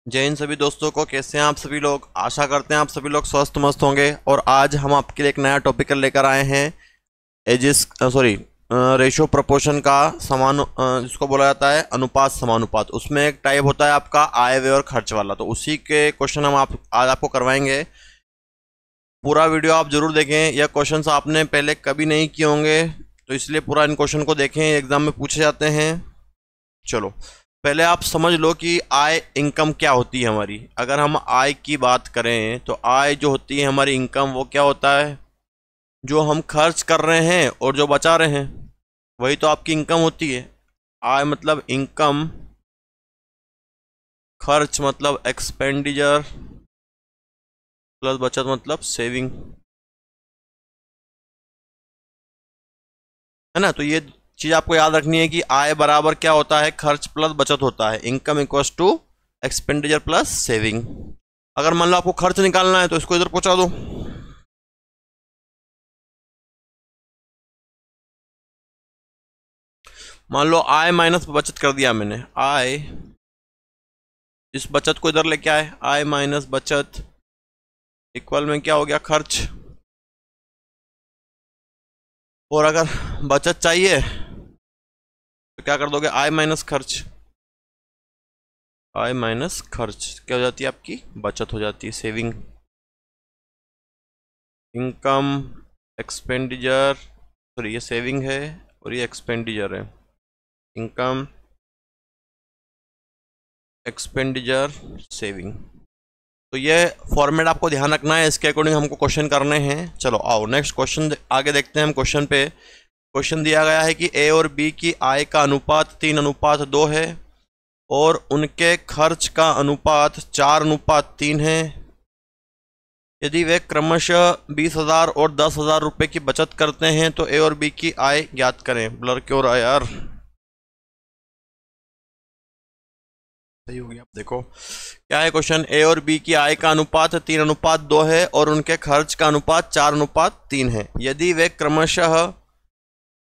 जय हिंद सभी दोस्तों को। कैसे हैं आप सभी लोग। आशा करते हैं आप सभी लोग स्वस्थ मस्त होंगे। और आज हम आपके लिए एक नया टॉपिक लेकर आए हैं। एजिस रेशियो प्रोपोर्शन का जिसको बोला जाता है अनुपात समानुपात। उसमें एक टाइप होता है आपका आय व्यय और खर्च वाला। तो उसी के क्वेश्चन हम आज आपको करवाएंगे। पूरा वीडियो आप जरूर देखें। यह क्वेश्चन आपने पहले कभी नहीं किए होंगे, तो इसलिए पूरा इन क्वेश्चन को देखें, एग्जाम में पूछे जाते हैं। चलो पहले आप समझ लो कि आय इनकम क्या होती है हमारी। अगर हम आय की बात करें तो आय जो होती है हमारी इनकम, वो क्या होता है, जो हम खर्च कर रहे हैं और जो बचा रहे हैं वही तो आपकी इनकम होती है। आय मतलब इनकम, खर्च मतलब एक्सपेंडिचर, प्लस बचत मतलब सेविंग, है ना। तो ये चीज आपको याद रखनी है कि आय बराबर क्या होता है, खर्च प्लस बचत होता है। Income equals to expenditure plus saving. अगर मान लो आपको खर्च निकालना है तो इसको इधर पहुंचा दो। मान लो आय माइनस बचत कर दिया मैंने। आय, इस बचत को इधर लेके आए, आय माइनस बचत इक्वल में क्या हो गया, खर्च। और अगर बचत चाहिए तो क्या कर दोगे, आय माइनस खर्च। आय माइनस खर्च क्या हो जाती है, आपकी बचत हो जाती है, सेविंग। इनकम एक्सपेंडिचर, सॉरी ये सेविंग है और ये एक्सपेंडिचर है। Income expenditure saving. तो ये फॉर्मेट आपको ध्यान रखना है, इसके अकॉर्डिंग हमको क्वेश्चन करने हैं। चलो आओ नेक्स्ट क्वेश्चन आगे देखते हैं हम। क्वेश्चन पे क्वेश्चन दिया गया है कि ए और बी की आय का अनुपात 3:2 है और उनके खर्च का अनुपात 4:3 है। यदि वे क्रमशः 20,000 और 10,000 रुपये की बचत करते हैं तो ए और बी की आय ज्ञात करें। ब्लर क्यों रहा है यार, सही हो गया। आप देखो क्या है क्वेश्चन। ए और बी की आय का अनुपात 3:2 है और उनके खर्च का अनुपात 4:3 है। यदि वे क्रमशः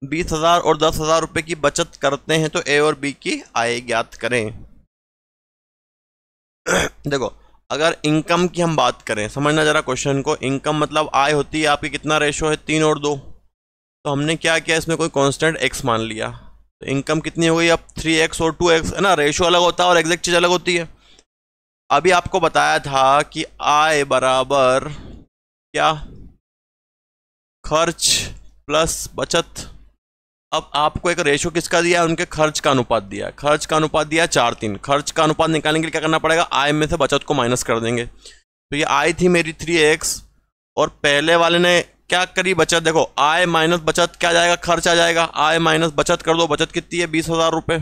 20,000 और 10,000 रुपये की बचत करते हैं तो ए और बी की आय ज्ञात करें। देखो अगर इनकम की हम बात करें, समझना जरा क्वेश्चन को। इनकम मतलब आय होती है आपकी, कितना रेशो है, 3 और 2। तो हमने क्या किया, इसमें कोई कांस्टेंट x मान लिया। तो इनकम कितनी हो गई अब, 3x और 2x, है ना। रेशो अलग होता है और एग्जैक्ट चीज अलग होती है। अभी आपको बताया था कि आय बराबर क्या, खर्च प्लस बचत। अब आपको एक रेशो किसका दिया है, उनके खर्च का अनुपात दिया है। खर्च का अनुपात दिया है 4:3। खर्च का अनुपात निकालने के लिए क्या करना पड़ेगा, आय में से बचत को माइनस कर देंगे। तो ये आय थी मेरी 3x और पहले वाले ने क्या करी, बचत। देखो आय माइनस बचत क्या जाएगा, खर्च आ जाएगा। आय माइनस बचत कर दो, बचत कितनी है, 20,000 रुपये।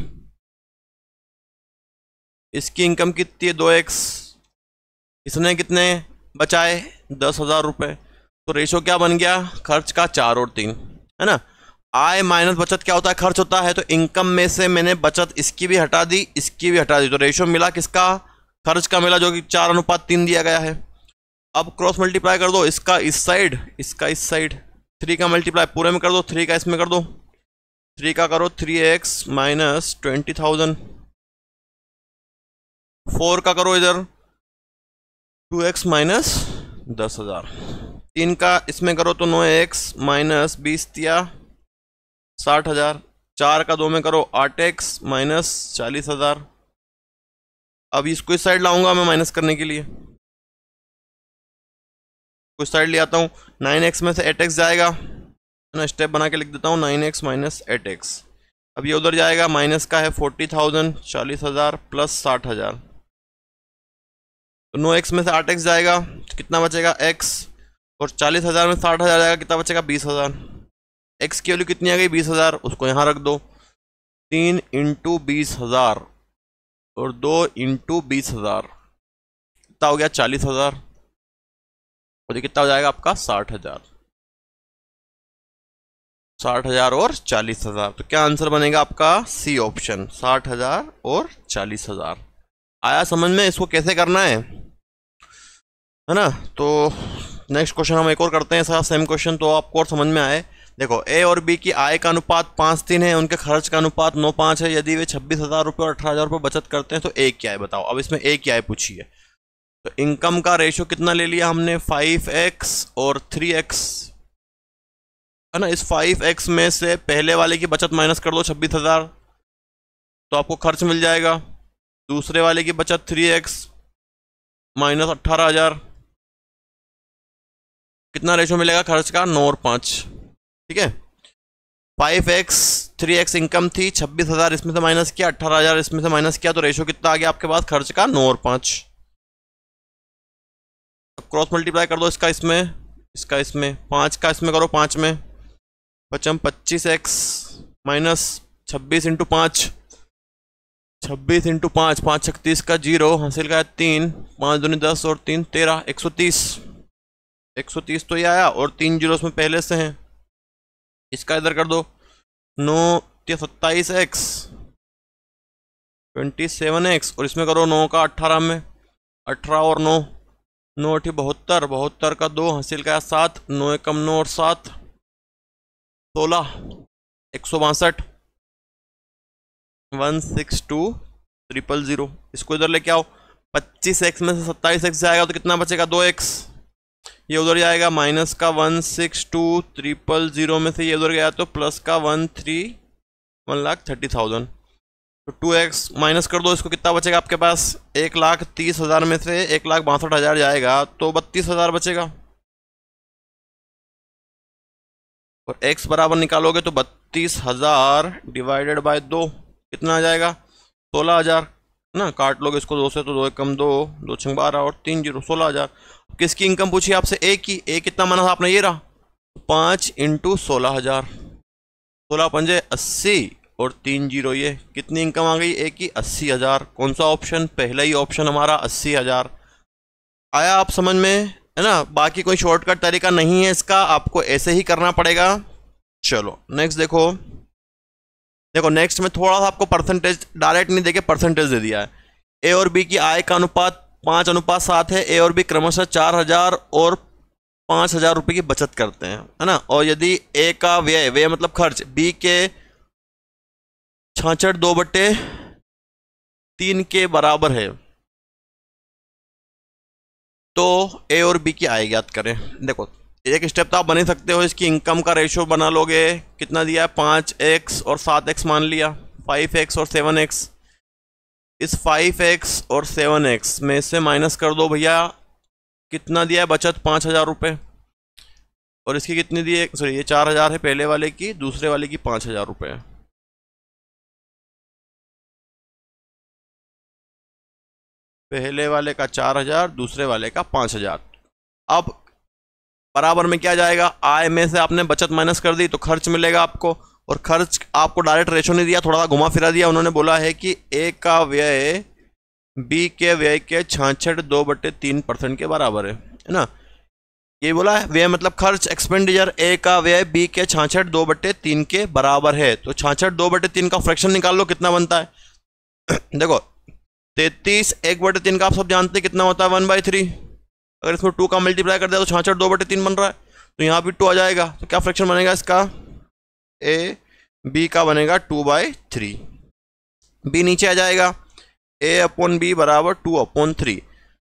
इसकी इनकम कितनी है, 2x। इसने कितने बचाए, 10,000 रुपये। तो रेशो क्या बन गया, खर्च का 4 और 3, है ना। आय माइनस बचत क्या होता है, खर्च होता है। तो इनकम में से मैंने बचत इसकी भी हटा दी, इसकी भी हटा दी। तो रेशो मिला किसका, खर्च का मिला, जो कि 4:3 दिया गया है। अब क्रॉस मल्टीप्लाई कर दो, इसका इस साइड, इसका इस साइड। 3 का मल्टीप्लाई पूरे में कर दो, 3 का इसमें कर दो। 3 का करो 3x माइनस 20,000। 4 का करो इधर 2x माइनस 10,000। 3 का इसमें करो तो 9x माइनस 20 दिया 60,000। 4 का 2 में करो 8x माइनस 40,000। अब इसको इस साइड लाऊंगा मैं माइनस करने के लिए, कुछ साइड ले आता हूँ। 9x में से 8x जाएगा ना, स्टेप बना के लिख देता हूँ, 9x माइनस 8x। अब ये उधर जाएगा, माइनस का है 40,000, 40,000 प्लस 60,000। तो 9x में से 8x जाएगा तो कितना बचेगा, x। और 40,000 में 60,000 जाएगा, कितना बचेगा, 20,000। x की वैल्यू कितनी आ गई, 20,000। उसको यहाँ रख दो। 3 × 20,000 और 2 × 20,000 कितना हो गया, 40,000। और ये कितना हो जाएगा आपका, 60,000। 60,000 और 40,000। तो क्या आंसर बनेगा आपका, सी ऑप्शन, 60,000 और 40,000। आया समझ में इसको कैसे करना है ना। तो नेक्स्ट क्वेश्चन हम एक और करते हैं, सारा सेम क्वेश्चन, तो आपको और समझ में आए। देखो ए और बी की आय का अनुपात 5:3 है, उनके खर्च का अनुपात 9:5 है। यदि वे 26,000 रुपये और 18,000 रुपये बचत करते हैं तो ए क्या है बताओ। अब इसमें ए क्या है पूछी है। तो इनकम का रेशो कितना ले लिया हमने, 5x और 3x है ना। इस 5x में से पहले वाले की बचत माइनस कर दो 26,000 तो आपको खर्च मिल जाएगा। दूसरे वाले की बचत 3x माइनस 18,000, कितना रेशो मिलेगा खर्च का, 9 और 5। ठीक है, 5x 3x इनकम थी, 26,000 इसमें से माइनस किया, 18,000 इसमें से माइनस किया, तो रेशो कितना आ गया आपके पास खर्च का, 9 और 5। क्रॉस मल्टीप्लाई कर दो इसका इसमें, इसका इसमें, 5 का इसमें करो 5 में, बचम 25x माइनस 26 इंटू 5, 26 इंटू 5, 5 छक 30 का 0, हासिल का 3, 5 दूनी 10 और 3 13, 130। 130 तो ये आया और 3 जीरो उसमें पहले से हैं। इसका इधर कर दो, 9 27x 27x और इसमें करो 9 का 18 में, 18 और 9, 9 72, 72 का 2, हासिल का 7, 9 एकम 9 और 7 16, 162, 162,000। इसको इधर लेके आओ, 25x में से 27x जाएगा तो कितना बचेगा, 2x। ये उधर जाएगा, माइनस का 162,000 में से ये उधर गया तो प्लस का 1,30,000। तो 2x माइनस कर दो, इसको कितना बचेगा आपके पास, 1,30,000 में से 1,62,000 जाएगा तो 32,000 बचेगा। और x बराबर निकालोगे तो 32,000 डिवाइडेड बाय 2 कितना आ जाएगा, 16,000 ना। काट लोगे इसको 2 से तो 2 एकम 2, 2 छंग 12 और 3 जीरो 16,000। किसकी इनकम पूछी आपसे, ए की। ए कितना माना था आपने, ये रहा, 5 इंटू 16,000, 16 पंजे 80 और 3 जीरो, ये कितनी इनकम आ गई ए की, 80,000। कौन सा ऑप्शन, पहला ही ऑप्शन हमारा 80,000 आया। आप समझ में है ना। बाकी कोई शॉर्टकट तरीका नहीं है इसका, आपको ऐसे ही करना पड़ेगा। चलो नेक्स्ट देखो, देखो नेक्स्ट में थोड़ा सा आपको परसेंटेज डायरेक्ट नहीं देके परसेंटेज दे दिया है। ए और बी की आय का अनुपात 5:7 है। ए और बी क्रमशः 4,000 और 5,000 रुपये की बचत करते हैं, है ना। और यदि ए का व्यय, व्यय मतलब खर्च, बी के 66 2/3 के बराबर है तो ए और बी की आय ज्ञात करें। देखो एक स्टेप तो आप बना सकते हो, इसकी इनकम का रेशो बना लोगे। कितना दिया है, 5x और 7x मान लिया, 5x और 7x। इस 5x और 7x में से माइनस कर दो भैया, कितना दिया है बचत, 5,000 रुपये। और इसकी कितनी दी है, सॉरी ये 4,000 है पहले वाले की, दूसरे वाले की 5,000 रुपये। पहले वाले का 4,000, दूसरे वाले का 5,000। अब बराबर में क्या जाएगा, आय में से आपने बचत माइनस कर दी तो खर्च मिलेगा आपको। और खर्च आपको डायरेक्ट रेशो नहीं दिया, थोड़ा सा घुमा फिरा दिया। उन्होंने बोला है कि ए का व्यय बी के व्यय के 66 2/3% के बराबर है ना। ये बोला है व्यय मतलब खर्च, एक्सपेंडिचर। ए का व्यय बी के 66 2/3 के बराबर है। तो 66 2/3 का फ्रैक्शन निकाल लो, कितना बनता है। देखो 33 1/3 का आप सब जानते हैं कितना होता है, 1/3। अगर इसको 2 का मल्टीप्लाई कर दिया तो 66 2/3 बन रहा है। तो यहाँ भी 2 आ जाएगा। तो क्या फ्रैक्शन बनेगा इसका, ए बी का बनेगा 2/3। बी नीचे आ जाएगा, a/b बराबर 2/3।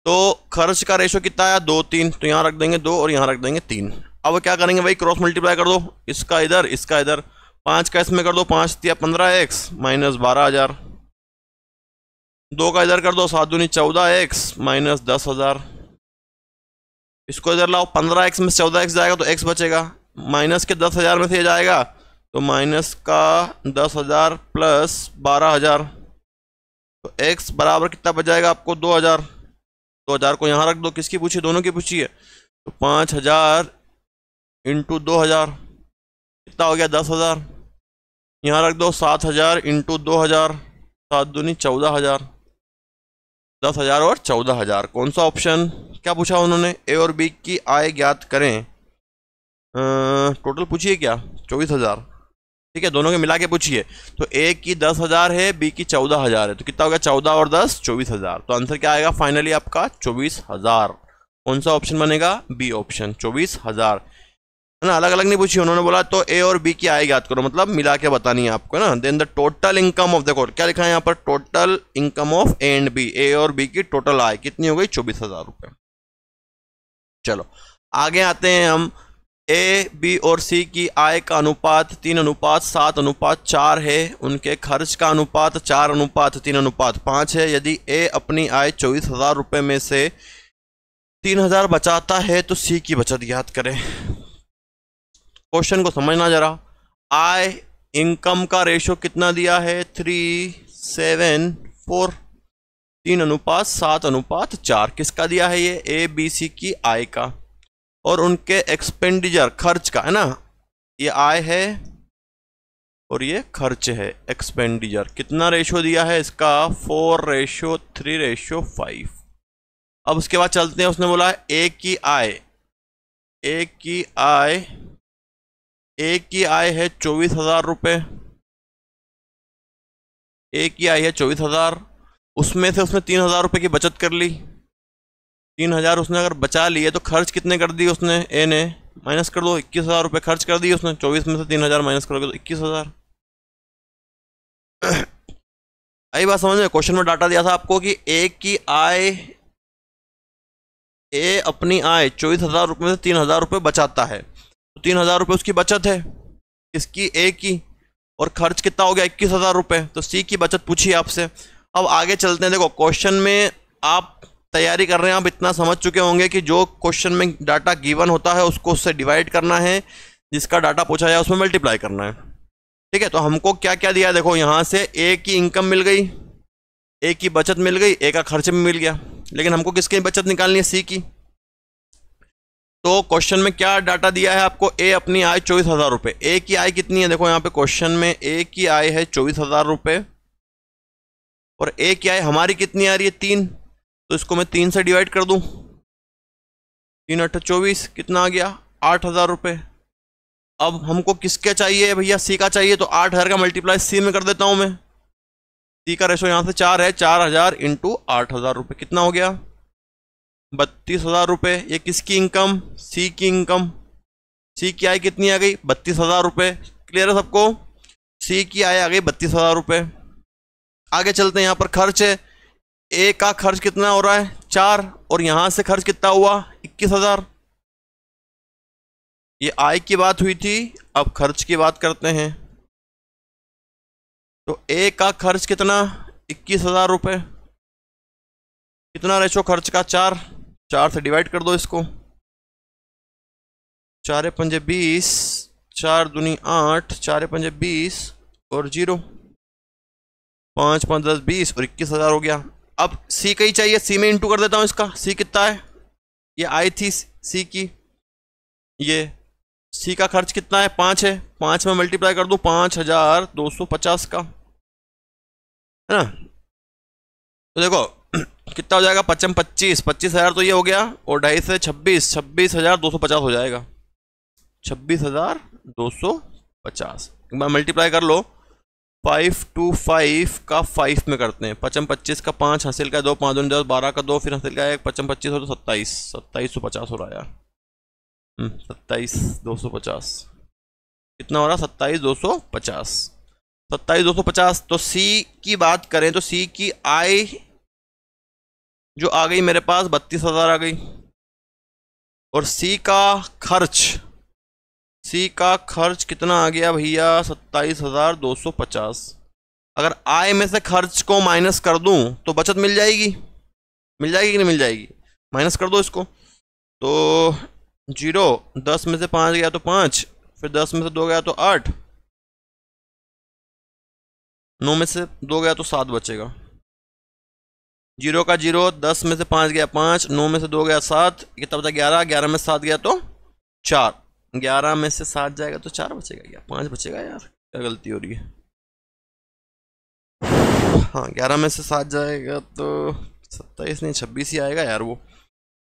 तो खर्च का रेशो कितना आया, 2 3। तो यहाँ रख देंगे 2 और यहाँ रख देंगे 3। अब क्या करेंगे भाई, क्रॉस मल्टीप्लाई कर दो, इसका इधर इसका इधर। 5 का इसमें कर दो, 5 दिया 15x माइनस 12,000। 2 का इधर कर दो, 7 दूनी 14x माइनस 10,000। इसको इधर लाओ, 15x में 14x जाएगा तो x बचेगा। माइनस के 10,000 में से ये जाएगा तो माइनस का 10,000 प्लस 12,000। तो x बराबर कितना बच जाएगा आपको, 2,000। 2,000 को यहाँ रख दो, किसकी पूछी, दोनों की पूछी है। तो 5,000 इंटू 2,000 कितना हो गया, 10,000। यहाँ रख दो 7,000 इंटू 2,000, 7 दूनी 14,000। 10,000 और 14,000। कौन सा ऑप्शन, क्या पूछा उन्होंने, ए और बी की आय ज्ञात करें। टोटल पूछिए क्या, 24,000। ठीक है, दोनों के मिला के पूछिए। तो ए की 10,000 है, बी की 14,000 है। तो कितना हो गया, 14 और 10 24,000। तो आंसर क्या आएगा फाइनली आपका, 24,000। कौन सा ऑप्शन बनेगा, बी ऑप्शन, 24,000। है ना, अलग अलग नहीं पूछी उन्होंने, बोला तो ए और बी की आय ज्ञात करो, मतलब मिला के बतानी है आपको ना। Then the total income of, देखो क्या लिखा है यहाँ पर, total income of A and B, A और बी की टोटल आय कितनी हो गई, 24,000 रुपये। चलो आगे आते हैं हम। ए बी और सी की आय का अनुपात 3:7:4 है, उनके खर्च का अनुपात 4:3:5 है। यदि ए अपनी आय 24,000 रुपये में से 3,000 बचाता है तो सी की बचत ज्ञात करें। क्वेश्चन को समझना जरा। आय इनकम का रेशो कितना दिया है, 3:7:4, 3:7:4 किसका दिया है, ये ए बी सी की आय का, और उनके एक्सपेंडिचर खर्च का, है ना, ये आय है और ये खर्च है एक्सपेंडिचर। कितना रेशो दिया है इसका, 4:3:5। अब उसके बाद चलते हैं, उसने बोला ए की आय, ए की आय है 24,000 रुपये, ए की आय है 24,000, उसमें से उसने 3,000 रुपये की बचत कर ली। 3,000 उसने अगर बचा लिए तो खर्च कितने कर दिए उसने, ए ने, माइनस कर दो, 21,000 रुपये खर्च कर दिए उसने। 24 में से 3,000 माइनस करोगे तो 21,000। आई बात समझ में। क्वेश्चन में डाटा दिया था आपको कि ए की आय, ए अपनी आय 24,000 रुपये में से 3,000 रुपये बचाता है, तो 3,000 रुपये उसकी बचत है, इसकी ए की, और खर्च कितना हो गया, 21,000 रुपये। तो सी की बचत पूछी आपसे। अब आगे चलते हैं। देखो क्वेश्चन में आप तैयारी कर रहे हैं, आप इतना समझ चुके होंगे कि जो क्वेश्चन में डाटा गिवन होता है उसको उससे डिवाइड करना है, जिसका डाटा पूछा जाए उसमें मल्टीप्लाई करना है। ठीक है, तो हमको क्या क्या दिया है, देखो यहाँ से ए की इनकम मिल गई, ए की बचत मिल गई, ए का खर्च भी मिल गया, लेकिन हमको किसकी बचत निकालनी है, सी की। तो क्वेश्चन में क्या डाटा दिया है आपको, ए अपनी आय 24,000 रुपये, ए की आय कितनी है, देखो यहाँ पे क्वेश्चन में ए की आय है 24,000 रुपये, और ए की आय हमारी कितनी आ रही है, 3, तो इसको मैं 3 से डिवाइड कर दूं, 3 8 24, कितना आ गया, 8,000 रुपये। अब हमको किसके चाहिए भैया, सी का चाहिए, तो 8,000 का मल्टीप्लाई सी में कर देता हूं मैं। सी का रेशो यहाँ से 4 है, 4,000 इंटू 8,000 रुपये, कितना हो गया, 32,000 रुपये। ये किसकी इनकम, सी की इनकम। सी की आय कितनी आ गई, 32,000 रुपये। क्लियर है सबको, सी की आय आ गई 32,000 रुपये। आगे चलते हैं, यहाँ पर खर्च है, ए का खर्च कितना हो रहा है, 4, और यहां से खर्च कितना हुआ, 21,000। ये आय की बात हुई थी, अब खर्च की बात करते हैं। तो ए का खर्च कितना, 21,000 रुपये। कितना रेशो खर्च का, 4 से डिवाइड कर दो इसको, 4 पंजे 20, 4 दूनी 8, 4 पंजे 20 और 0, 5 5 10 20 और 21,000 हो गया। अब सी का ही चाहिए, सी में इंटू कर देता हूं इसका, सी कितना है, ये आई थी सी की, ये सी का खर्च कितना है, 5 है, 5 में मल्टीप्लाई कर दूं, 5,250 का, है ना। तो देखो कितना हो जाएगा, 5 25, 25,000 तो ये हो गया, और 2.5 से 26, 26,250 हो जाएगा, 26,250। एक बार मल्टीप्लाई कर लो, 5 2 5 का 5 में करते हैं, 5 25 का 5, हासिल का 2, 5 2 10, 12 का 2, फिर हासिल का 1, 5 25 हो तो 27, 27,250 हो रहा है यार, 27,250 कितना हो रहा, 27,250, 27,250। तो सी की बात करें तो सी की आय जो आ गई मेरे पास 32,000 आ गई, और सी का खर्च कितना आ गया भैया, 27,250। अगर आय में से खर्च को माइनस कर दूं तो बचत मिल जाएगी कि नहीं मिल जाएगी, माइनस कर दो इसको, तो 0, 10 में से 5 गया तो 5, फिर 10 में से 2 गया तो 8, 9 में से 2 गया तो 7 बचेगा, 0 का 0, 10 में से 5 गया 5, 9 में से 2 गया 7, कितना बचा 11, 11 में से 7 गया तो 4, 11 में से 7 जाएगा तो 4 बचेगा, या 5 बचेगा यार, क्या गलती हो रही है, हाँ 11 में से 7 जाएगा तो 27 नहीं 26 ही आएगा यार। वो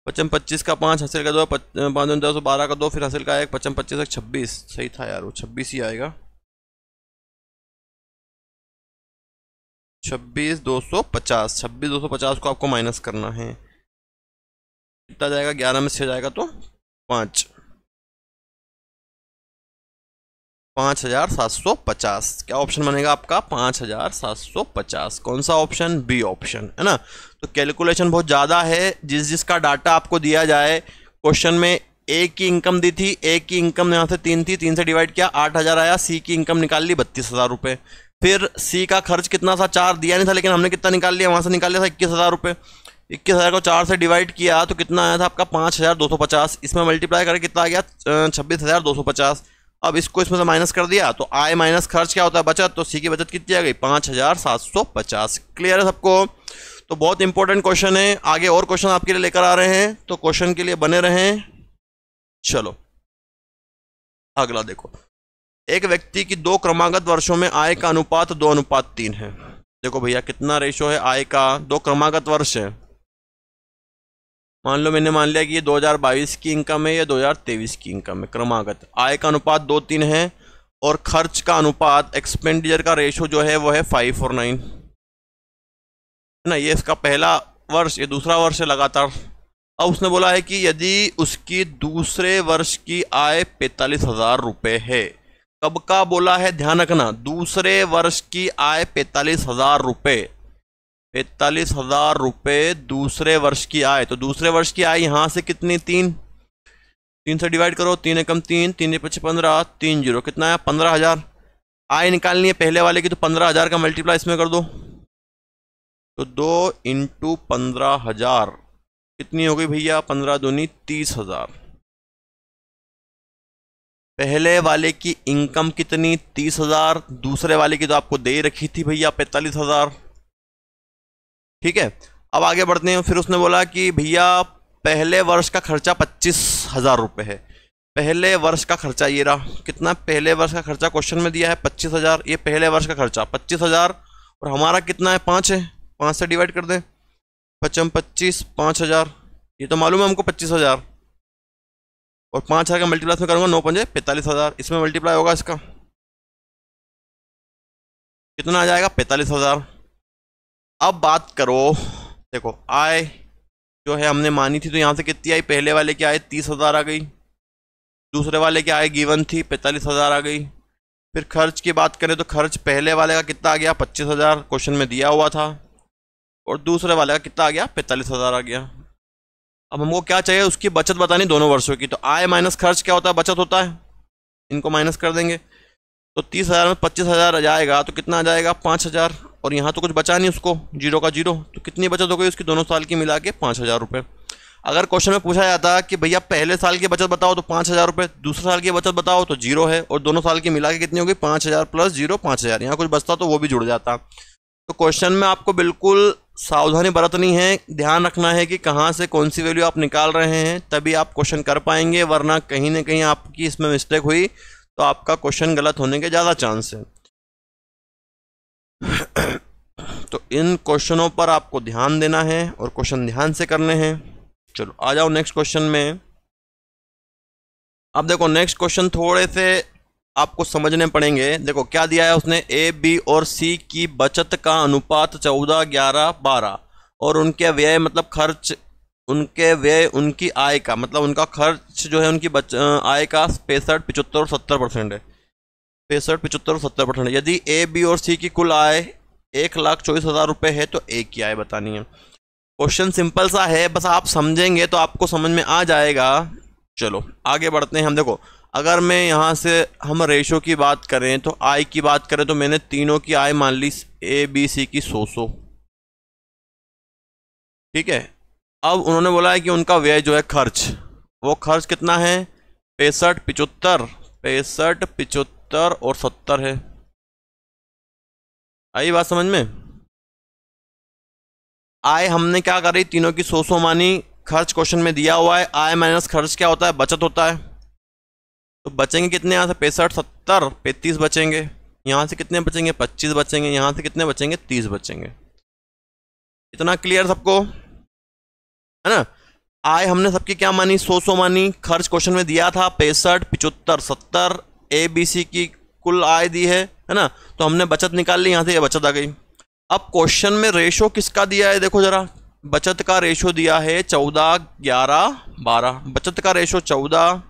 5 25 का 5, हासिल का 2, 5 10 12 का 2, फिर हासिल का 1, 5 25 26, सही था यार, वो 26 ही आएगा, 26,250। 26,250 को आपको माइनस करना है, कितना जाएगा, 11 में से जाएगा तो 5, 5750। क्या ऑप्शन बनेगा आपका? 5750। कौन सा ऑप्शन? बी ऑप्शन, है ना। तो कैलकुलेशन बहुत ज़्यादा है। जिसका डाटा आपको दिया जाए, क्वेश्चन में ए की इनकम दी थी, ए की इनकम यहाँ से 3 थी, 3 से डिवाइड किया 8000 आया, सी की इनकम निकाल ली 32,000 रुपये। फिर सी का खर्च कितना था? 4 दिया नहीं था, लेकिन हमने कितना निकाल लिया? वहाँ से निकाल लिया था 21,000 रुपये। 21,000 को 4 से डिवाइड किया तो कितना आया था आपका? 5250। इसमें मल्टीप्लाई करके कितना आ गया? 26,250। अब इसको इसमें से माइनस कर दिया तो आय माइनस खर्च क्या होता है? बचत। तो सी की बचत कितनी आ गई? 5750। क्लियर है सबको? तो बहुत इंपॉर्टेंट क्वेश्चन है। आगे और क्वेश्चन आपके लिए लेकर आ रहे हैं, तो क्वेश्चन के लिए बने रहें। चलो अगला देखो। एक व्यक्ति की 2 क्रमागत वर्षों में आय का अनुपात 2:3 है। देखो भैया कितना रेशो है आय का? 2 क्रमागत वर्ष है। मान लो मैंने मान लिया कि ये 2022 की इनकम है, या 2023 की इनकम है। क्रमागत आय का अनुपात 2:3 है, और खर्च का अनुपात, एक्सपेंडिचर का रेशो जो है वो है 5 और 9, है ना। ये इसका पहला वर्ष, ये दूसरा वर्ष है लगातार। अब उसने बोला है कि यदि उसकी दूसरे वर्ष की आय 45,000 रुपये है। कब का बोला है? ध्यान रखना, दूसरे वर्ष की आय 45,000 रुपये। 45,000 रुपये दूसरे वर्ष की आय। तो दूसरे वर्ष की आय यहाँ से कितनी? 3 से डिवाइड करो, 3 एकम 3, 3 5 15, 3 0, कितना है? 15,000। आय निकालनी है पहले वाले की, तो 15,000 का मल्टीप्लाई इसमें कर दो, तो 2 × 15,000 कितनी हो गई भैया? 15 दूनी 30,000। पहले वाले की इनकम कितनी? 30,000। दूसरे वाले की तो आपको दे रखी थी भैया 45,000। ठीक है, अब आगे बढ़ते हैं। फिर उसने बोला कि भैया पहले वर्ष का खर्चा 25,000 रुपये है। पहले वर्ष का खर्चा ये रहा। कितना? पहले वर्ष का खर्चा क्वेश्चन में दिया है 25,000। ये पहले वर्ष का खर्चा 25,000, और हमारा कितना है? 5 है। 5 से डिवाइड कर दें, 55 25, 5,000। ये तो मालूम है हमको 25,000, और 5,000 का मल्टीप्लाई में करूँगा 9 पंजे 45,000। इसमें मल्टीप्लाई होगा इसका, कितना आ जाएगा? 45,000। अब बात करो, देखो आय जो है हमने मानी थी, तो यहाँ से कितनी आई? पहले वाले की आय 30,000 आ गई, दूसरे वाले की आय गिवन थी 45,000 आ गई। फिर खर्च की बात करें तो खर्च पहले वाले का कितना आ गया? 25,000 क्वेश्चन में दिया हुआ था, और दूसरे वाले का कितना आ गया? 45,000 आ गया। अब हमको क्या चाहिए? उसकी बचत बतानी दोनों वर्षों की। तो आय माइनस खर्च क्या होता है? बचत होता है। इनको माइनस कर देंगे, तो 30,000 में 25,000 आ जाएगा, तो कितना आ जाएगा? 5,000। और यहाँ तो कुछ बचा नहीं उसको, 0 का 0, तो कितनी बचत हो गई उसकी दोनों साल की मिला के? 5,000 रुपये। अगर क्वेश्चन में पूछा जाता कि भैया पहले साल की बचत बताओ, तो 5,000 रुपये, दूसरे साल की बचत बताओ तो 0 है, और दोनों साल की मिला के कितनी होगी? 5,000 प्लस 0 5,000। यहाँ कुछ बचता तो वो भी जुड़ जाता। तो क्वेश्चन में आपको बिल्कुल सावधानी बरतनी है, ध्यान रखना है कि कहाँ से कौन सी वैल्यू आप निकाल रहे हैं, तभी आप क्वेश्चन कर पाएंगे। वरना कहीं ना कहीं आपकी इसमें मिस्टेक हुई तो आपका क्वेश्चन गलत होने के ज़्यादा चांस है। तो इन क्वेश्चनों पर आपको ध्यान देना है, और क्वेश्चन ध्यान से करने हैं। चलो आ जाओ नेक्स्ट क्वेश्चन में। अब देखो नेक्स्ट क्वेश्चन थोड़े से आपको समझने पड़ेंगे। देखो क्या दिया है उसने? ए, बी और सी की बचत का अनुपात 14, 11, 12, और उनके व्यय मतलब खर्च, उनके व्यय उनकी आय का मतलब उनका खर्च जो है उनकी आय का 65, 75 और 70% है। 65, 75 और 70%। यदि ए, बी और सी की कुल आय 1,24,000 रुपये है, तो ए की आय बतानी है। क्वेश्चन सिंपल सा है, बस आप समझेंगे तो आपको समझ में आ जाएगा। चलो आगे बढ़ते हैं हम। देखो अगर मैं यहाँ से हम रेशो की बात करें, तो आय की बात करें, तो मैंने तीनों की आय मान ली ए, बी, सी की 100। ठीक है, अब उन्होंने बोला है कि उनका व्यय जो है खर्च, वो खर्च कितना है? 65, 75, 65, 75 और 70 है। आई बात समझ में? आय हमने क्या करी? तीनों की 100 मानी। खर्च क्वेश्चन में दिया हुआ है। आय माइनस खर्च क्या होता है? बचत होता है। तो बचेंगे कितने यहाँ से? 65, 70, 35 बचेंगे। यहाँ से कितने बचेंगे? 25 बचेंगे। यहाँ से कितने बचेंगे? 30 बचेंगे। इतना क्लियर सबको, है ना? आय हमने सबकी क्या मानी? 100 मानी। खर्च क्वेश्चन में दिया था 65, 75, 70। ए, बी, सी की कुल आय दी है ना? तो हमने बचत निकाल ली, यहाँ से ये बचत आ गई। अब क्वेश्चन में रेशो किसका दिया है? देखो जरा, बचत का रेशो दिया है 14, 11, 12। बचत का रेशो 14,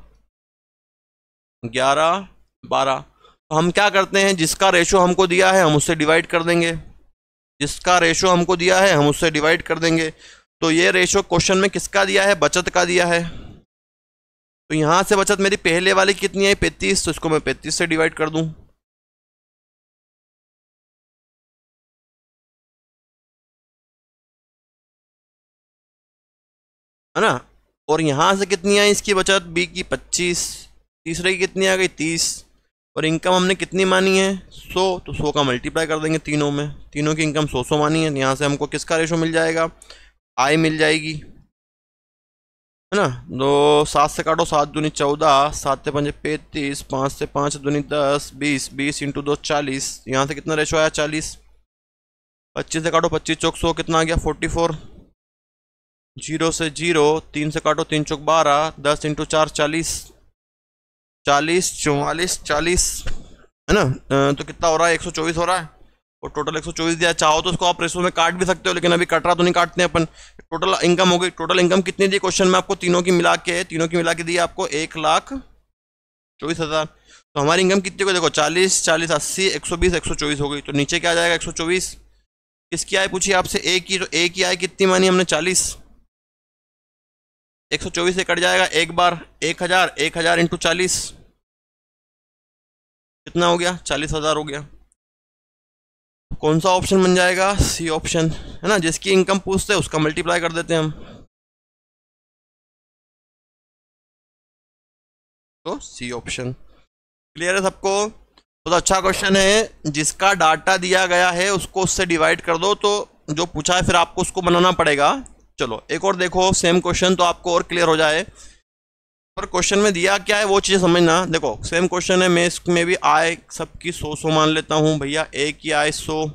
11, 12। तो हम क्या करते हैं, जिसका रेशो हमको दिया है हम उससे डिवाइड कर देंगे, जिसका रेशो हमको दिया है हम उससे डिवाइड कर देंगे। तो ये रेशो क्वेश्चन में किसका दिया है, बचत का दिया है। तो यहां से बचत मेरी पहले वाली कितनी है, 35, तो इसको मैं 35 से डिवाइड कर दूं, है ना। और यहां से कितनी आई इसकी बचत, बी की 25, तीसरे की कितनी आ गई 30, और इनकम हमने कितनी मानी है 100, तो 100 का मल्टीप्लाई कर देंगे तीनों में, तीनों की इनकम 100 मानी है। यहाँ से हमको किसका रेशो मिल जाएगा, आई मिल जाएगी, है ना। तो 7 से काटो, 7 दूनी 14, 7 से 5 35, 5 से 5 दूनी 10, 20, 20 इंटू 2 40, यहाँ से कितना रेशो आया 40। 25 से काटो, 25 चौक 100, कितना आ गया 44। 0 से 0, 3 से काटो, 3 चौक 12, 10 इंटू 4 40, 40 44 40, है ना। तो कितना हो रहा है 124 हो रहा है, और टोटल 124 दिया। चाहो तो उसको आप रेशो में काट भी सकते हो, लेकिन अभी कट रहा तो नहीं काटते हैं अपन। टोटल इनकम हो गई, टोटल इनकम कितनी दी क्वेश्चन में आपको, तीनों की मिला के, तीनों की मिला के दी आपको 1,24,000। तो हमारी इनकम कितनी को देखो, 40 40 80 120 124 हो गई। तो नीचे क्या आ जाएगा 124। किसकी आय पूछी आपसे, ए की, तो ए की आय कितनी मानी हमने 40, 124 से कट जाएगा एक बार, 1000, 1000 इंटू 40 कितना हो गया 40,000 हो गया। कौन सा ऑप्शन बन जाएगा, सी ऑप्शन, है ना। जिसकी इनकम पूछते हैं उसका मल्टीप्लाई कर देते हैं हम, तो सी ऑप्शन। क्लियर है सबको। तो अच्छा क्वेश्चन है, जिसका डाटा दिया गया है उसको उससे डिवाइड कर दो, तो जो पूछा है फिर आपको उसको बनाना पड़ेगा। चलो एक और देखो सेम क्वेश्चन, तो आपको और क्लियर हो जाए। पर क्वेश्चन में दिया क्या है वो चीज़ समझना। देखो सेम क्वेश्चन है, मैं इसमें भी आय सबकी 100 मान लेता हूँ भैया। ए की आय 100,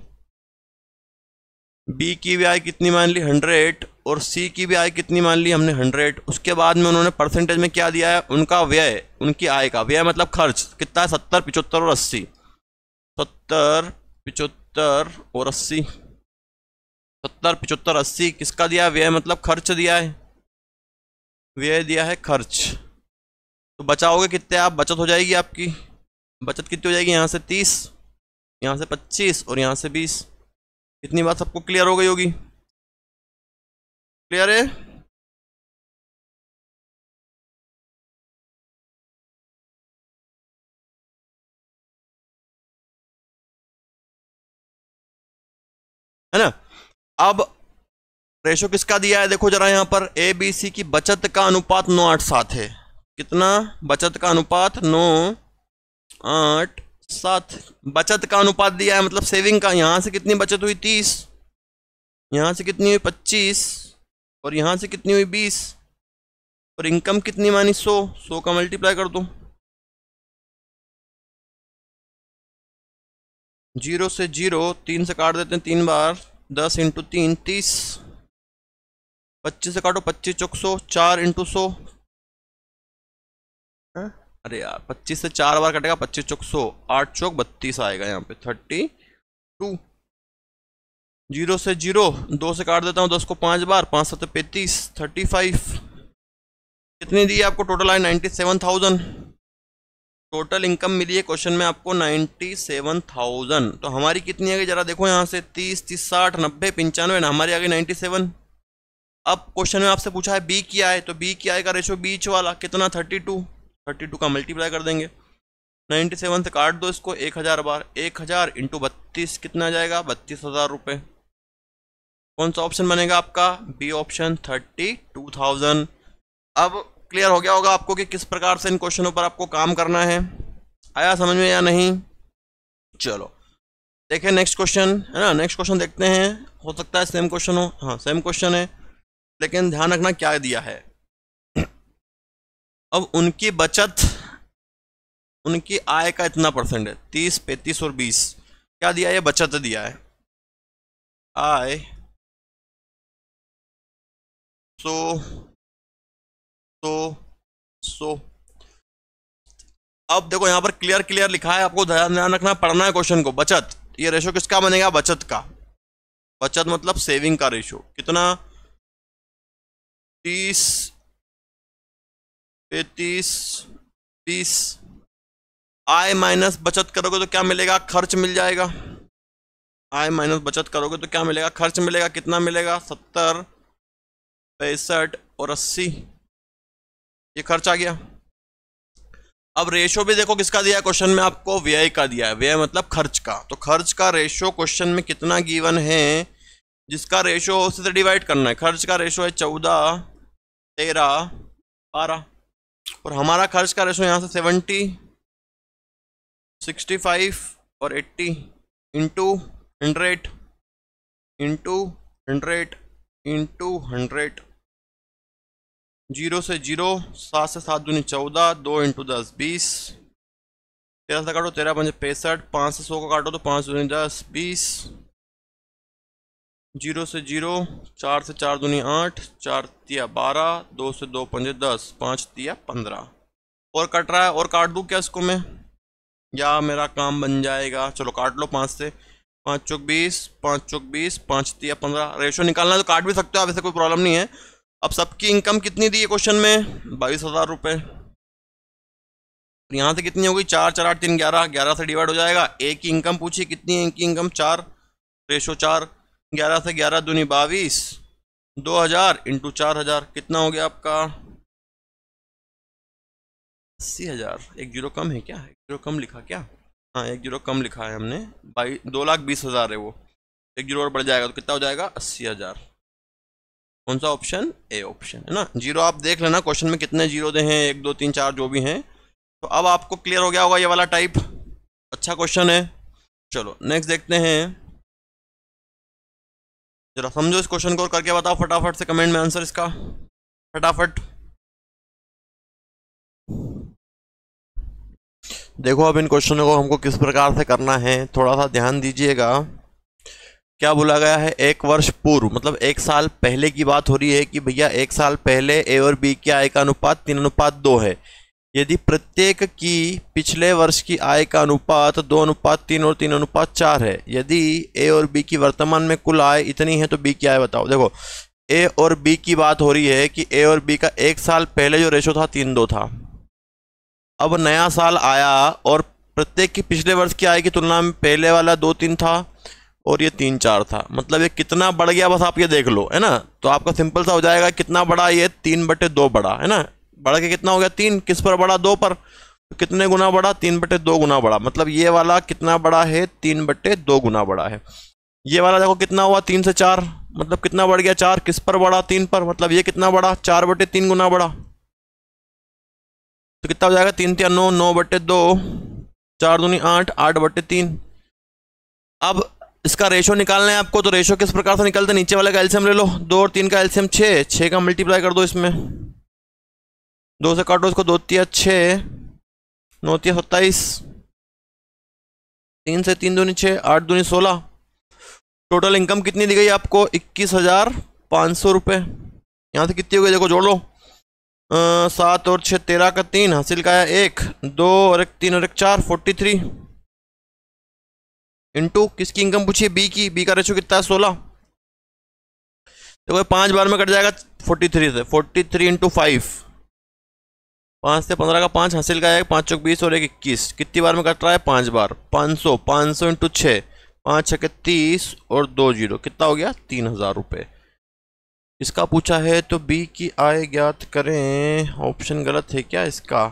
बी की भी आय कितनी मान ली 100, और सी की भी आय कितनी मान ली हमने 100। उसके बाद में उन्होंने परसेंटेज में क्या दिया है, उनका व्यय, उनकी आय का व्यय मतलब खर्च कितना है 70 75 और 80, 70 75 और 80, 70 75 80 किसका दिया है, व्यय मतलब खर्च दिया है, व्यय दिया है खर्च। तो बचाओगे कितने आप, बचत हो जाएगी आपकी, बचत कितनी हो जाएगी, यहाँ से 30, यहाँ से 25 और यहाँ से 20। इतनी बात सबको क्लियर हो गई होगी, क्लियर है ना। अब रेशो किसका दिया है, देखो जरा यहाँ पर ए बी सी की बचत का अनुपात 9:8:7 है। कितना, बचत का अनुपात 9:8:7, बचत का अनुपात दिया है मतलब सेविंग का। यहां से कितनी बचत हुई 30, यहां से कितनी हुई 25, और यहां से कितनी हुई 20, और इनकम कितनी मानी 100, 100 का मल्टीप्लाई कर दो। 0 से 0, 3 से काट देते हैं 3 बार, 10 इंटू 3 30, 25 से काटो, 25 चौक 100, 4 इंटू 100, अरे यार 25 से 4 बार कटेगा, 25 चौक 100, 8 चौक 32 आएगा यहाँ पे 32। 0 से 0, 2 से काट देता हूँ 10 को 5 बार, 5 7 35, 35। कितनी दी है आपको, टोटल आए 97,000। टोटल इनकम मिली है क्वेश्चन में आपको 97,000। तो हमारी कितनी आ गई जरा देखो, यहाँ से 30 30 60 90 95 ना, हमारी आ गई 97। अब क्वेश्चन में आपसे पूछा है बी की आय, तो बी की आय का रेशो बीच वाला कितना 32, 32 का मल्टीप्लाई कर देंगे। 97 से काट दो इसको 1000 बार, 1000 इंटू 32 कितना आ जाएगा 32,000 रुपये। कौन सा ऑप्शन बनेगा आपका, बी ऑप्शन 32,000। अब क्लियर हो गया होगा आपको कि किस प्रकार से इन क्वेश्चनों पर आपको काम करना है, आया समझ में या नहीं। चलो देखें नेक्स्ट क्वेश्चन, है ना। नेक्स्ट क्वेश्चन देखते हैं, हो सकता है सेम क्वेश्चन हो, हाँ सेम क्वेश्चन है, लेकिन ध्यान रखना क्या दिया है। अब उनकी बचत, उनकी आय का इतना परसेंट है 30 35 और 20, क्या दिया है, बचत दिया है आय 100। अब देखो यहाँ पर क्लियर क्लियर लिखा है, आपको ध्यान रखना, पढ़ना है क्वेश्चन को। बचत, ये रेशो किसका बनेगा, बचत का। बचत मतलब सेविंग का रेशो कितना, 30 35 20। आय माइनस बचत करोगे तो क्या मिलेगा, खर्च मिल जाएगा। आय माइनस बचत करोगे तो क्या मिलेगा, खर्च मिलेगा। कितना मिलेगा, 70, 65 और 80, ये खर्च आ गया। अब रेशो भी देखो किसका दिया है क्वेश्चन में आपको, व्यय का दिया है। व्यय मतलब खर्च का, तो खर्च का रेशो क्वेश्चन में कितना गिवन है, जिसका रेशो उसी से डिवाइड करना है। खर्च का रेशो है 14, 13, 12, और हमारा खर्च का रेशो यहाँ से 70, 65 और 80 इंटू 100 इंटू 100 इंटू 100, 0 से 0, 7 से 7 दूनी 14, 2 इंटू 10 20, 13 से काटो 13 पंजे 65, 5 से 100 को काटो तो 5 दूनी 10 20, 0 से 0, 4 से 4 दूनी 8, 4 तिया 12, 2 से 2 पंजे 10, 5 तिया 15, और कट रहा है। और काट दूँ क्या इसको मैं, या मेरा काम बन जाएगा। चलो काट लो 5 से, 5 चौक 20, 5 चौक 20, 5 तिया 15। रेशो निकालना तो काट भी सकते हो आप, ऐसे कोई प्रॉब्लम नहीं है। अब सबकी इनकम कितनी दी है क्वेश्चन में, 22,000 रुपये। यहाँ से कितनी होगी, 4, 4, 8, 3, 11, 11 से डिवाइड हो जाएगा। एक की इनकम पूछी, कितनी है इनकी इनकम, 4, रेशो 4, 11 से 11 दूनी 22, 2000 इंटू 4000, कितना हो गया आपका 80,000। एक जीरो कम है क्या, एक जीरो कम लिखा क्या, हाँ एक जीरो कम लिखा है हमने, 2,20,000 है वो, एक जीरो और बढ़ जाएगा तो कितना हो जाएगा 80,000। कौन सा ऑप्शन, ए ऑप्शन है ना। जीरो आप देख लेना क्वेश्चन में कितने जीरो दे हैं, 1, 2, 3, 4 जो भी हैं। तो अब आपको क्लियर हो गया होगा ये वाला टाइप, अच्छा क्वेश्चन है। चलो नेक्स्ट देखते हैं, जरा समझो इस क्वेश्चन को और करके बताओ फटाफट से कमेंट में आंसर इसका, फटाफट देखो। अब इन क्वेश्चनों को हमको किस प्रकार से करना है, थोड़ा सा ध्यान दीजिएगा। क्या बोला गया है, 1 वर्ष पूर्व, मतलब 1 साल पहले की बात हो रही है कि भैया 1 साल पहले ए और बी की आय का अनुपात 3:2 है। यदि प्रत्येक की पिछले वर्ष की आय का अनुपात 2:3 और 3:4 है, यदि ए और बी की वर्तमान में कुल आय इतनी है तो बी की आय बताओ। देखो ए और बी की बात हो रही है कि ए और बी का 1 साल पहले जो रेशो था 3:2 था। अब नया साल आया और प्रत्येक की पिछले वर्ष की आय की तुलना में पहले वाला 2:3 था और ये 3:4 था, मतलब ये कितना बढ़ गया बस आप ये देख लो, है ना। तो आपका सिंपल सा हो जाएगा, कितना बड़ा, ये 3/2 बड़ा, है ना। बढ़ के कितना हो गया 3, किस पर बड़ा, 2 पर, तो कितने गुना बड़ा, 3/2 गुना बड़ा। मतलब ये वाला कितना बड़ा है, 3/2 गुना बड़ा है। ये वाला देखो कितना हुआ, 3 से 4, मतलब कितना बढ़ गया 4, किस पर बड़ा, 3 पर, मतलब ये कितना बड़ा, 4/3 गुना बड़ा। तो कितना हो जाएगा 3 × 9, 9/2, 4 दूनी 8, 8/3। अब इसका रेशो निकालना है आपको, तो रेशो किस प्रकार से निकलते हैं, नीचे वाले का एलसीएम ले लो, 2 और 3 का एलसीएम 6, 6 का मल्टीप्लाई कर दो इसमें, 2 से काटो इसको, 2 तिया 6, 9 तिया 27, 3 से 3 दूनी 6, 8 दूनी 16। टोटल इनकम कितनी दी गई आपको, 21,500 रुपये। यहाँ से कितनी हो गई देखो, जोड़ लो, 7 और 6 13 का 3, हासिल का है 1, 2 और 1 3 और 1 4, 43 इंटू किसकी इनकम पूछिए, बी की, बी का रेशो कितना है 16। देखो 5 बार में कट जाएगा 43 से, 43 इंटू 5, 5 से 15 का 5, हासिल का है 5 चौक 20 और 1 21, कितनी बार में कट रहा है 5 बार, 500, 500 इंटू 6, 5 6 30 और 2 जीरो, कितना हो गया 3,000 रुपये। इसका पूछा है तो बी की आय ज्ञात करें। ऑप्शन गलत है क्या इसका,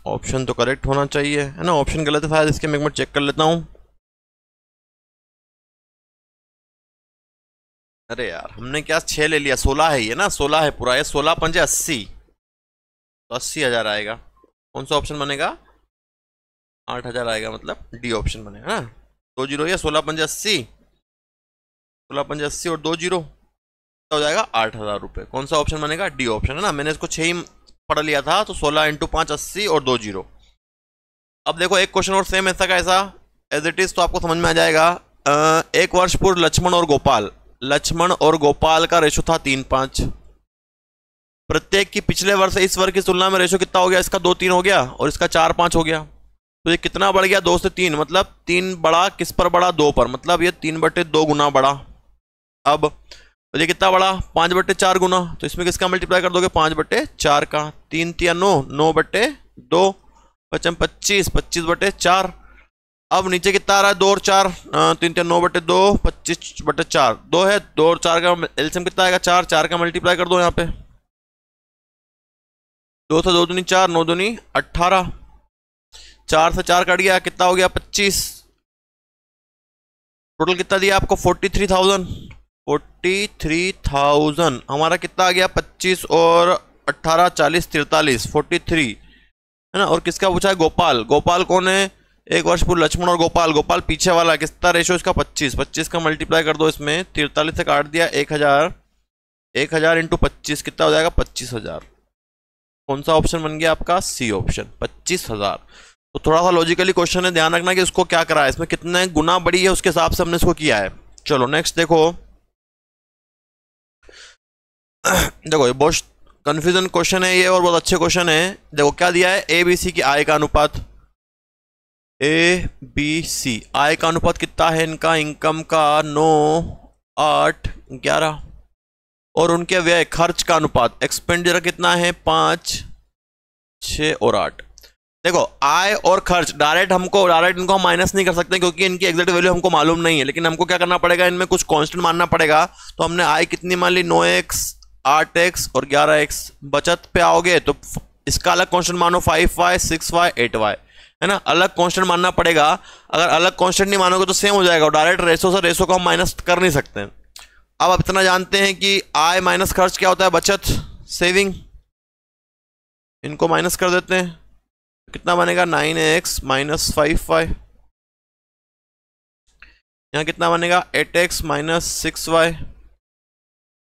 ऑप्शन तो करेक्ट होना चाहिए, है ना। ऑप्शन गलत है शायद, इसके मैं एक बार चेक कर लेता हूँ। अरे यार हमने क्या 6 ले लिया, 16 है ये ना, 16 है पूरा, ये 16 पंजे 80, तो 80,000 आएगा। कौन सा ऑप्शन बनेगा, 8,000 आएगा, मतलब डी ऑप्शन बनेगा ना। 2 जीरो, ये 16 पंजे 80, 16 पंजे 80 और 2 जीरो, हो जाएगा 8,000 रुपये। कौन सा ऑप्शन बनेगा, डी ऑप्शन, है ना। मैंने इसको 6 ही पढ़ लिया था, तो 16 इंटू 5 80 और 2 जीरो। अब देखो एक क्वेश्चन और सेम ऐसा का ऐसा एज इट इज, तो आपको समझ में आ जाएगा। 1 वर्ष पूर्व लक्ष्मण और गोपाल का रेशो था 3:5। प्रत्येक की पिछले वर्ष इस वर्ष की तुलना में रेशो कितना हो गया, इसका 2:3 हो गया और इसका 4:5 हो गया। तो ये कितना बढ़ गया, 2 से 3, मतलब 3 बड़ा, किस पर बड़ा, 2 पर, मतलब ये 3/2 गुना बड़ा। अब और ये कितना बड़ा 5/4 गुना, तो इसमें किसका मल्टीप्लाई कर दोगे 5/4 का, 3 तिया 9, 9/2, 5 25, 25/4। अब नीचे कितना आ रहा है 2 और 4, 3 तिया 9/2, 25/4, 2 है, 2 और 4 का एलसीएम कितना आएगा 4, 4 का मल्टीप्लाई कर दो यहाँ पे, 2 से 2 दूनी 4, 9 दूनी 18, 4 से 4 कट गया, कितना हो गया 25। टोटल कितना दिया आपको 43,000, 43,000 हमारा कितना आ गया 25 और 18, 40, 43, 43 है ना। और किसका पूछा है गोपाल, गोपाल कौन है, एक वर्ष पूर्व लक्ष्मण और गोपाल, गोपाल पीछे वाला, कितना रेशो इसका 25, 25 का मल्टीप्लाई कर दो इसमें, 43 से काट दिया 1000, 1000 इंटू 25 कितना हो जाएगा 25,000। कौन सा ऑप्शन बन गया आपका सी ऑप्शन 25,000। तो थोड़ा सा लॉजिकली क्वेश्चन है, ध्यान रखना कि उसको क्या करा है, इसमें कितने गुना बड़ी है उसके हिसाब से हमने इसको किया है। चलो नेक्स्ट देखो, देखो ये बहुत कंफ्यूजन क्वेश्चन है ये और बहुत अच्छे क्वेश्चन है। देखो क्या दिया है, ए बी सी की आय का अनुपात, ए बी सी आय का अनुपात कितना है इनका, इनकम का 9, 8, 11 और उनके व्यय खर्च का अनुपात एक्सपेंडिचर कितना है 5, 6 और 8। देखो आय और खर्च डायरेक्ट इनको हम माइनस नहीं कर सकते क्योंकि इनकी एग्जैक्ट वैल्यू हमको मालूम नहीं है, लेकिन हमको क्या करना पड़ेगा, इनमें कुछ कांस्टेंट मानना पड़ेगा। तो हमने आय कितनी मान ली 9x, 8x और 11x। बचत पे आओगे तो इसका अलग कांस्टेंट मानो 5y, 6y, 8y है ना, अलग कांस्टेंट मानना पड़ेगा। अगर अलग कांस्टेंट नहीं मानोगे तो सेम हो जाएगा, डायरेक्ट रेशो से रेशो को हम माइनस कर नहीं सकते। अब आप इतना जानते हैं कि आय माइनस खर्च क्या होता है, बचत, सेविंग। इनको माइनस कर देते हैं, कितना बनेगा 9x माइनस 5y, यहाँ कितना बनेगा 8x माइनस 6y,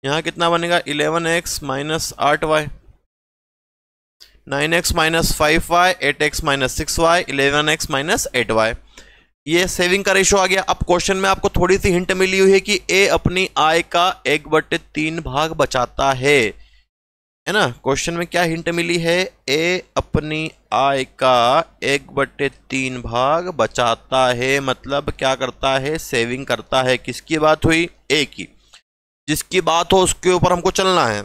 यहाँ कितना बनेगा 11x minus 8y, 9x minus 5y, 8x minus 6y, 11x minus 8y। ये सेविंग का रेशो आ गया। अब क्वेश्चन में आपको थोड़ी सी हिंट मिली हुई है कि ए अपनी आय का 1/3 भाग बचाता है ना। क्वेश्चन में क्या हिंट मिली है, ए अपनी आय का 1/3 भाग बचाता है, मतलब क्या करता है, सेविंग करता है। किसकी बात हुई, ए की। जिसकी बात हो उसके ऊपर हमको चलना है।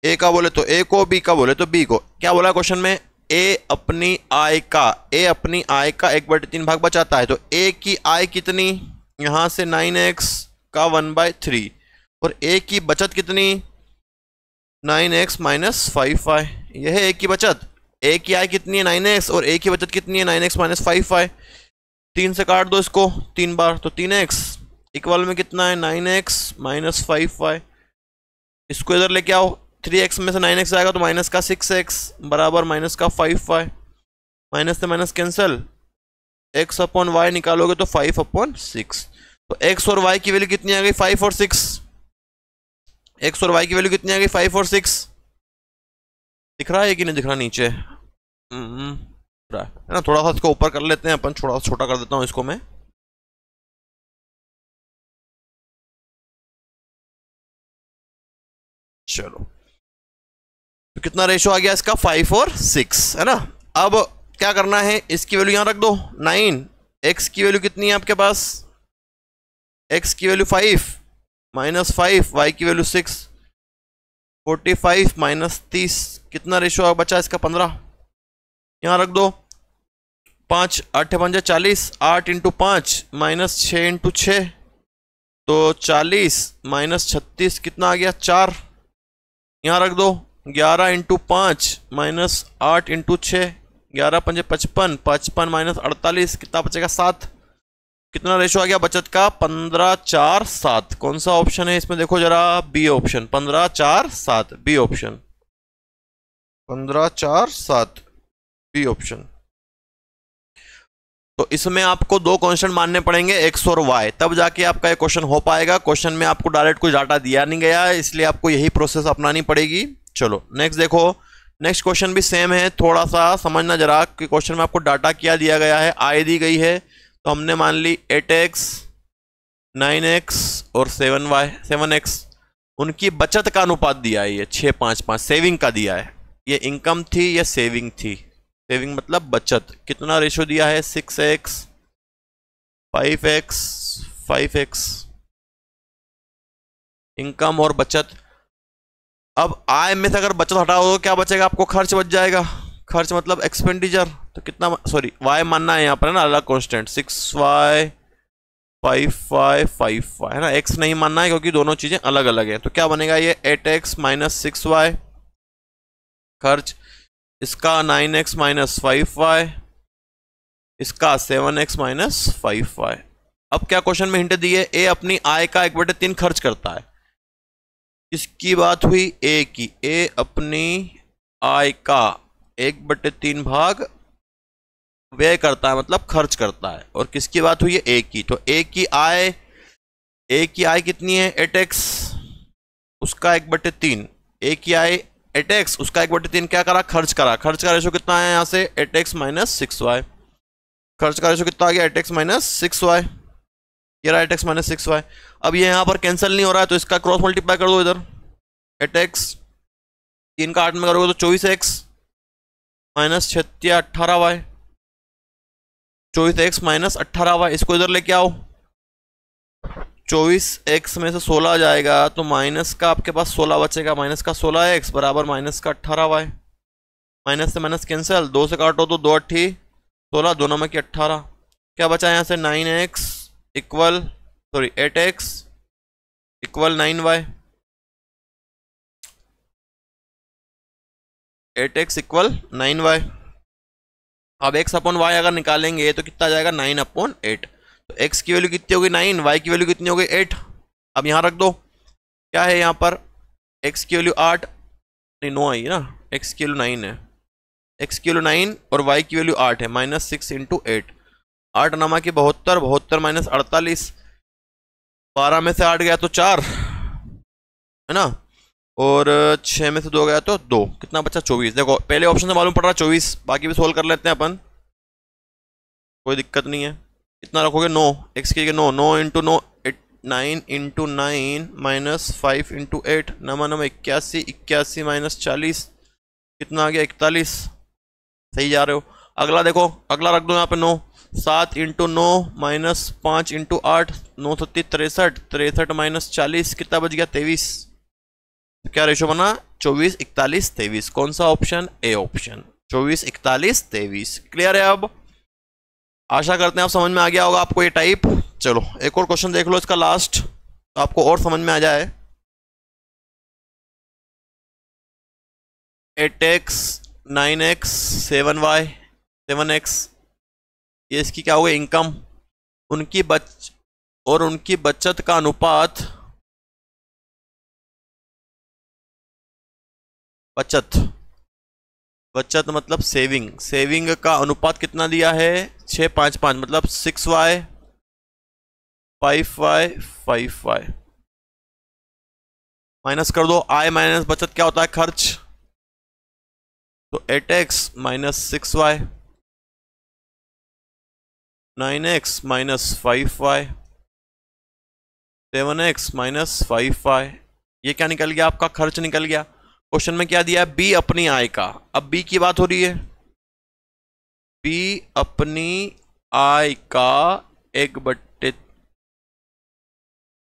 ए का बोले तो ए को, बी का बोले तो बी को। क्या बोला क्वेश्चन में, ए अपनी आय का 1/3 भाग बचाता है। तो ए की आय कितनी, यहां से 9x का 1/3 और ए की बचत कितनी 9x माइनस 5y। यह है ए की बचत। ए की आय कितनी है 9x और ए की बचत कितनी है 9x माइनस 5y। 3 से काट दो इसको 3 बार तो 3x इक्वल में कितना है 9x माइनस 5y। इसको इधर लेके आओ, 3x में से 9x आएगा तो माइनस का 6x बराबर माइनस का 5y। माइनस से minus cancel, x upon y निकालोगे तो 5/6। तो x और y की वैल्यू कितनी आ गई 5 और 6। x और y की वैल्यू कितनी आ गई 5 और 6। दिख रहा है कि नहीं दिख रहा, नीचे दिख रहा है ना। थोड़ा सा इसको ऊपर कर लेते हैं अपन, थोड़ा सा छोटा कर देता हूं इसको मैं। चलो तो कितना रेशो आ गया इसका 5 और 6 है ना। अब क्या करना है, इसकी वैल्यू यहां रख दो 9। x की वैल्यू कितनी है आपके पास, x की वैल्यू 5 माइनस 5, y की वैल्यू 6, 45 माइनस 30 कितना रेशो बचा इसका 15। यहां रख दो 5, 8 5 40, 8 इंटू 5 माइनस 6 इंटू 6 तो 40 माइनस 36 कितना आ गया 4। यहां रख दो 11 इंटू 5 माइनस 8 इंटू 6, 11 5 55, 55 माइनस 48 कितना बचेगा 7। कितना रेशो आ गया बचत का 15 4 7। कौन सा ऑप्शन है इसमें देखो जरा, B option 15 4 7, B option 15 4 7, B option. तो इसमें आपको दो कांस्टेंट मानने पड़ेंगे x और y, तब जाके आपका ये क्वेश्चन हो पाएगा। क्वेश्चन में आपको डायरेक्ट कोई डाटा दिया नहीं गया है, इसलिए आपको यही प्रोसेस अपनानी पड़ेगी। चलो नेक्स्ट देखो, नेक्स्ट क्वेश्चन भी सेम है, थोड़ा सा समझना जरा कि क्वेश्चन में आपको डाटा क्या दिया गया है। आय दी गई है तो हमने मान ली 8x 9x और 7x। उनकी बचत का अनुपात दिया है ये 6-5-5, सेविंग का दिया है। ये इनकम थी, ये सेविंग थी। सेविंग मतलब बचत। कितना रेशो दिया है 6x 5x 5x। इनकम और बचत। अब आय में से अगर बचत हटाओ तो क्या बचेगा आपको? खर्च बच जाएगा। खर्च मतलब एक्सपेंडिचर। तो कितना, सॉरी वाई मानना है यहाँ पर, है ना, अलग कॉन्स्टेंट 6y 5y 5y, है ना, x नहीं मानना है क्योंकि दोनों चीजें अलग अलग हैं। तो क्या बनेगा ये 8x माइनस 6y खर्च, इसका 9x माइनस 5y, इसका 7x माइनस 5y। अब क्या क्वेश्चन में हिंट दी है? ए अपनी आय का 1/3 खर्च करता है। किसकी बात हुई? ए की। ए अपनी आय का 1/3 भाग व्यय करता है, मतलब खर्च करता है। और किसकी बात हुई है? ए की। तो ए की आय कितनी है? 8x, उसका 1/3। ए की आय 8x, उसका 1/3 क्या करा? खर्च करा। खर्च का रेशो कितना है यहाँ से? 8x minus 6y। खर्च का रेशो कितना आ गया? 8x minus 6y। ये रहा 8x माइनस 6y। अब ये यहाँ पर कैंसिल नहीं हो रहा है तो इसका क्रॉस मल्टीप्लाई कर दो इधर। 8x 3 का 8 में करोगे तो 24x minus 36 18y। 24x minus 18y, इसको इधर लेके आओ। 24x में से 16 जाएगा तो माइनस का आपके पास 16 बचेगा। माइनस का 16x बराबर माइनस का 18y। माइनस से माइनस कैंसिल, 2 से काटो तो 2 8 16, दोनों में की 18। क्या बचा यहाँ से? 9x equal, sorry 8x equal 9y। 8x equal 9y। अब x अपॉन y अगर निकालेंगे तो कितना जाएगा? 9/8। तो x की वैल्यू कितनी होगी? 9। y की वैल्यू कितनी होगी? 8। अब यहाँ रख दो। क्या है यहाँ पर? x की वैल्यू 8, नहीं 9 आई है ना, x की वैल्यू 9 है। x की वैल्यू 9 और y की वैल्यू 8 है। माइनस 6 इंटू 8, 8 नमा की 72, 72 माइनस 48, 12 में से 8 गया तो 4, है ना, और 6 में से 2 गया तो 2, कितना बचा? 24। देखो पहले ऑप्शन से मालूम पड़ रहा 24, बाकी भी सोल्व कर लेते हैं अपन, कोई दिक्कत नहीं है। कितना रखोगे? 9, x की 9, 9 इंटू 9 9 इंटू 9 माइनस 5 इंटू 8, नमा 81, 81 माइनस 40, कितना आ गया? 41। सही जा रहे हो। अगला देखो, अगला रख दो यहाँ पे 9, 7 इंटू 9 माइनस 5 इंटू 8, 9 7 63, 63 माइनस 40, कितना बच गया? 23। तो क्या रेशो बना? 24 41 23। कौन सा ऑप्शन? A option, 24 41 23। क्लियर है? अब आशा करते हैं आप समझ में आ गया होगा आपको ये टाइप। चलो एक और क्वेश्चन देख लो इसका लास्ट, तो आपको और समझ में आ जाए। 8x 9x 7y 7x, ये इसकी क्या हो गई? इनकम। उनकी बचत का अनुपात, बचत मतलब सेविंग का अनुपात कितना दिया है? 6-5-5, मतलब 6y 5y 5y। माइनस कर दो। आय माइनस बचत क्या होता है? खर्च। तो 8x minus 6y, 9x minus 5y, 7x minus 5y। ये क्या निकल गया? आपका खर्च निकल गया। क्वेश्चन में क्या दिया है? बी अपनी आय का। अब बी की बात हो रही है। बी अपनी आय का 1/3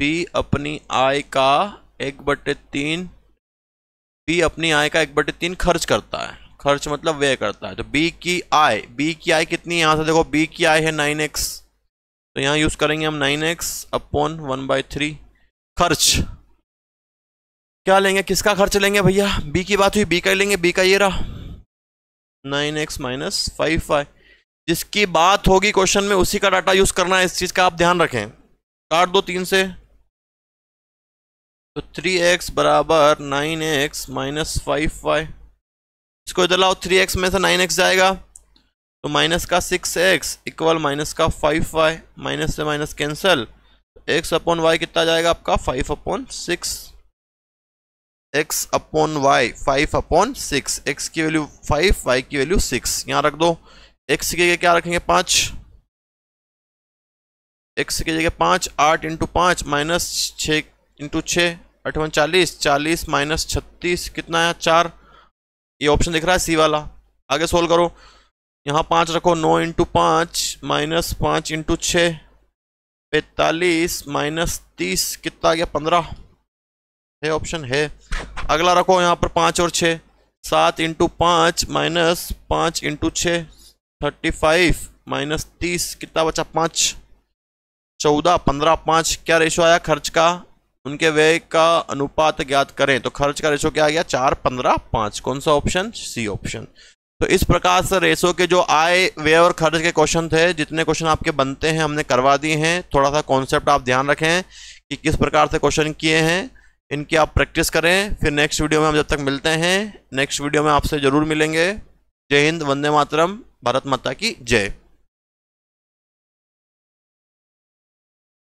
बी अपनी आय का 1/3 बी अपनी आय का 1/3 खर्च करता है। खर्च मतलब व्यय करता है। तो बी की आय कितनी है? यहां से देखो, बी की आय है 9x, तो यहां यूज करेंगे हम 9x अपॉन 1/3। खर्च क्या लेंगे? किसका खर्च लेंगे भैया? बी की बात हुई, बी का लेंगे। बी का ये रहा 9x माइनस 5y। जिसकी बात होगी क्वेश्चन में उसी का डाटा यूज करना है, इस चीज का आप ध्यान रखें। काट दो 3 से, तो 3x बराबर 9x माइनस 5y। इसको इधर लाओ, 3x में से 9x जाएगा तो माइनस का 6x इक्वल माइनस का 5y। माइनस से minus cancel, x upon y कितना जाएगा आपका? 5/6। x upon y 5/6। x की वैल्यू 5, y की वैल्यू 6। यहां रख दो। x की जगह क्या रखेंगे? 5। x की जगह 5, 8 इंटू 5 माइनस 6 इंटू 6, 8 40, 40 माइनस 36, कितना है? 4। ये ऑप्शन दिख रहा है सी वाला। आगे सोल्व करो। यहाँ 5 रखो, 9 इंटू 5 माइनस 5 इंटू 6, 45 माइनस 30, कितना आ गया? 15। है, ऑप्शन है। अगला रखो यहाँ पर 5 और 6, 7 इंटू 5 माइनस 5 इंटू 6, 35 माइनस 30, कितना बचा, 5, 14, 15, 5। क्या रेशो आया खर्च का, उनके व्यय का अनुपात ज्ञात करें। तो खर्च का रेशो क्या आ गया, 4, 15, 5। कौन सा ऑप्शन, सी ऑप्शन। तो इस प्रकार से रेशो के जो आय, व्यय और खर्च के क्वेश्चन थे, जितने क्वेश्चन आपके बनते हैं हमने करवा दिए हैं। थोड़ा सा कॉन्सेप्ट आप ध्यान रखें कि किस प्रकार से क्वेश्चन किए हैं, इनकी आप प्रैक्टिस करें। फिर नेक्स्ट वीडियो में हम जब तक मिलते हैं, नेक्स्ट वीडियो में आपसे जरूर मिलेंगे। जय हिंद, वंदे मातरम, भारत माता की जय।